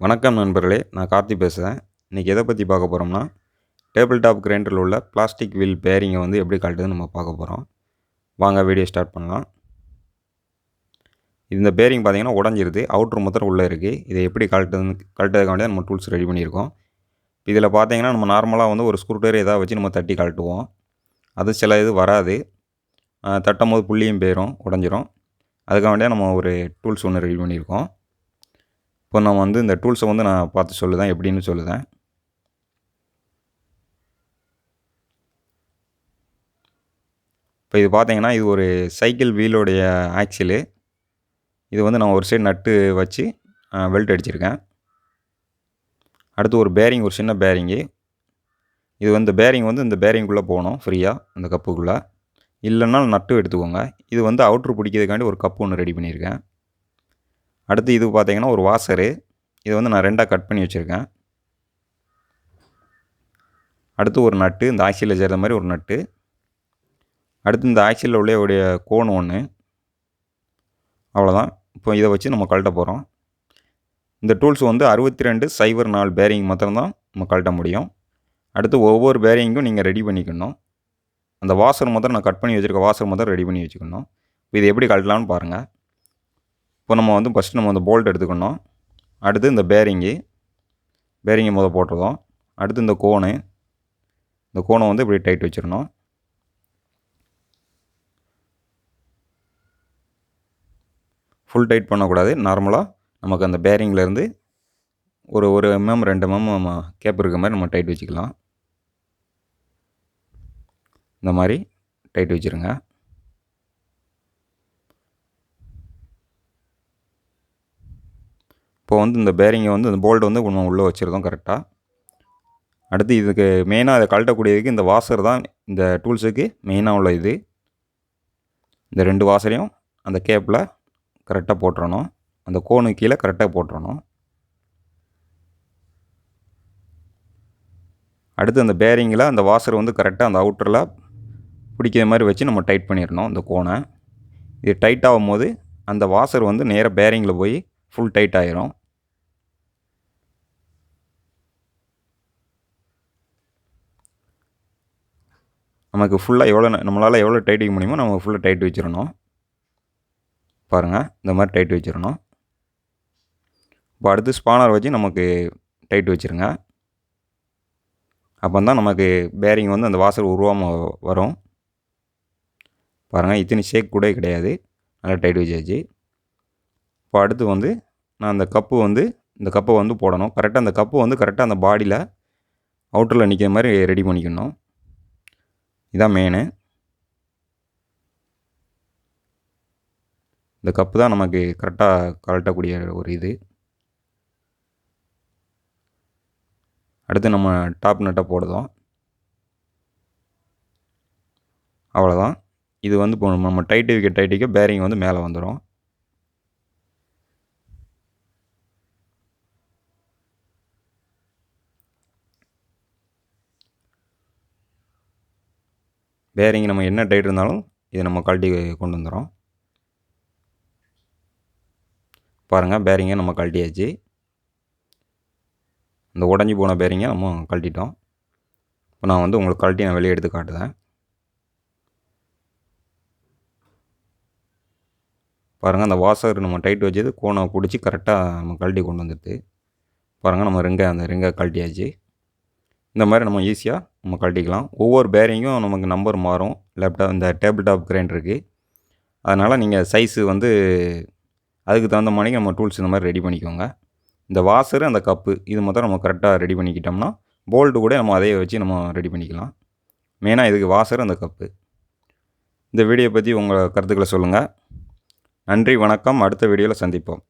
வணக்கம் நண்பர்களே, நான் கார்த்தி பேசுகிறேன். இன்றைக்கி எதை பற்றி பார்க்க போகிறோம்னா, டேபிள் டாப் கிரைண்டரில் உள்ள பிளாஸ்டிக் வீல் பேரிங்கை வந்து எப்படி கழட்டுதுன்னு நம்ம பார்க்க போகிறோம். வாங்க வீடியோ ஸ்டார்ட் பண்ணலாம். இந்த பேரிங் பார்த்திங்கன்னா உடஞ்சிருது, அவுட்ரு மாத்திரம் உள்ளே இருக்குது. இதை எப்படி கழட்டுறதுக்காண்டி நம்ம டூல்ஸ் ரெடி பண்ணியிருக்கோம். இதில் பார்த்திங்கன்னா நம்ம நார்மலாக வந்து ஒரு ஸ்க்ரூ ட்ரைவர் எதாவது வச்சு நம்ம தட்டி கழட்டுவோம். அது சில இது வராது, தட்டும் போது புள்ளியும் போயிடும், உடஞ்சிரும். அதுக்காண்டியாக நம்ம ஒரு டூல்ஸ் ஒன்று ரெடி பண்ணியிருக்கோம். இப்போ நான் வந்து இந்த டூல்ஸை வந்து நான் பார்த்து சொல்லுதேன், எப்படின்னு சொல்லுதேன். இப்போ இது பார்த்தீங்கன்னா, இது ஒரு சைக்கிள் வீலோடைய ஆக்சிலு. இது வந்து நான் ஒரு சைடு நட்டு வச்சு வெல்ட் அடிச்சிருக்கேன். அடுத்து ஒரு பேரிங், ஒரு சின்ன பேரிங்கு. இது வந்து பேரிங் வந்து இந்த பேரிங்குள்ளே போகணும் ஃப்ரீயாக, இந்த கப்புக்குள்ளே. இல்லைன்னா நட்டு எடுத்துக்கோங்க. இது வந்து அவுட்ரு பிடிக்கிறதுக்காண்டி ஒரு கப்பு ஒன்று ரெடி பண்ணியிருக்கேன். அடுத்து இது பார்த்தீங்கன்னா ஒரு வாசரு. இதை வந்து நான் 2ஆக கட் பண்ணி வச்சுருக்கேன். அடுத்து ஒரு நட்டு, இந்த ஆக்சிலில் சேர்கிற மாதிரி ஒரு நட்டு. அடுத்து இந்த ஆக்சிலில் உடைய கோன் ஒன்று. அவ்வளோதான். இப்போ இதை வச்சு நம்ம கழட்ட போகிறோம். இந்த டூல்ஸ் வந்து 6204 பேரிங் மாத்திரம்தான் நம்ம கழட்ட முடியும். அடுத்து ஒவ்வொரு பேரிங்கும் நீங்கள் ரெடி பண்ணிக்கணும். அந்த வாசர் மாத்திரம் நான் கட் பண்ணி வச்சுருக்க வாசர் மாத்திரம் ரெடி பண்ணி வச்சுக்கணும். இப்போ இது எப்படி கழட்டலாம்னு பாருங்கள். இப்போ நம்ம வந்து ஃபஸ்ட்டு நம்ம அந்த போல்ட் எடுத்துக்கணும். அடுத்து இந்த பேரிங்கை போட்டுருவோம். அடுத்து இந்த கோனை வந்து இப்படி டைட் வச்சிடணும். ஃபுல் டைட் பண்ணக்கூடாது. நார்மலாக நமக்கு அந்த பேரிங்லேருந்து ஒரு 1 mm 2 mm நம்ம கேப் இருக்க மாதிரி நம்ம டைட் வச்சுக்கலாம். இந்த மாதிரி டைட் வச்சுருங்க. இப்போ வந்து இந்த பேரிங்கை வந்து இந்த போல்ட் வந்து நம்ம உள்ளே வச்சுருந்தோம் கரெக்டாக. அடுத்து இதுக்கு மெயினாக அதை கழட்டக்கூடியதுக்கு இந்த வாசர் தான் இந்த டூல்ஸுக்கு மெயினாக உள்ள இது. இந்த 2 வாசரையும் அந்த கேப்பில் கரெக்டாக போட்டுறணும். அந்த கோனுக்கு கீழே கரெக்டாக போட்டுறணும். அடுத்து அந்த பேரிங்கில் அந்த வாசர் வந்து கரெக்டாக அந்த அவுட்டரில் பிடிக்கிற மாதிரி வச்சு நம்ம டைட் பண்ணிடணும் இந்த கோனை. இது டைட் ஆகும்போது அந்த வாசர் வந்து நேராக பேரிங்கில் போய் ஃபுல் டைட் ஆகிரும். நமக்கு ஃபுல்லாக நம்மளால் எவ்வளோ டைட் வைக்க முடியுமோ நம்ம ஃபுல்லாக டைட் வச்சிடணும். பாருங்கள், இந்த மாதிரி டைட் வச்சிடணும். இப்போ அடுத்து ஸ்பானர் வச்சு நமக்கு டைட் வச்சுருங்க. அப்போ தான் நமக்கு பேரிங் வந்து அந்த வாசல் உருவாமல் வரும். பாருங்கள், இத்தனை ஷேக் கூட கிடையாது, நல்லா டைட் வச்சாச்சு. இப்போ அடுத்து வந்து நான் இந்த கப்பை வந்து போடணும். கரெக்டாக அந்த கப்பு வந்து கரெக்டாக அந்த பாடியில் அவுட்டரில் நிற்கிற மாதிரி ரெடி பண்ணிக்கணும். இதான் மெயினு. இந்த கப்பு தான் நமக்கு கரெக்டாக கழட்டக்கூடிய ஒரு இது. அடுத்து நம்ம டாப் நட்டை போடுதோம். அவ்வளோதான். இது வந்து இப்போ நம்ம டைட் வைக்க பேரிங் வந்து மேலே வந்துடும். பேரிங் நம்ம என்ன டைட் இருந்தாலும் இதை நம்ம கழட்டி கொண்டு வந்துடும். பாருங்கள், பேரிங்கை நம்ம கழட்டியாச்சு. இந்த உடஞ்சி போன பேரிங்கை நம்ம கழட்டிட்டோம். இப்போ நான் வந்து உங்களுக்கு கழட்டி நான் வெளியே எடுத்து காட்டுதேன். பாருங்கள், அந்த வாசர் நம்ம டைட் வச்சது கோனை பிடிச்சி கரெக்டாக நம்ம கழட்டி கொண்டு வந்துடுது. பாருங்கள், நம்ம அந்த ரிங்கை கழட்டியாச்சு. இந்த மாதிரி நம்ம ஈஸியாக நம்ம கழட்டிக்கலாம். ஒவ்வொரு பேரிங்கும் நமக்கு நம்பர் மாறும். இந்த டேபிள் டாப் கிரைண்டருக்கு. அதனால் நீங்கள் சைஸு வந்து அதுக்கு தகுந்த மாதிரி நம்ம டூல்ஸ் இந்த மாதிரி ரெடி பண்ணிக்கோங்க. இந்த வாசரு, அந்த கப்பு இது மாத்திரம் நம்ம கரெக்டாக ரெடி பண்ணிக்கிட்டோம்னா போல்ட்டு கூட நம்ம அதையே வச்சு நம்ம ரெடி பண்ணிக்கலாம். மெயினாக இதுக்கு வாசரு, அந்த கப்பு. இந்த வீடியோ பற்றி உங்கள் கருத்துக்களை சொல்லுங்கள். நன்றி, வணக்கம். அடுத்த வீடியோவில் சந்திப்போம்.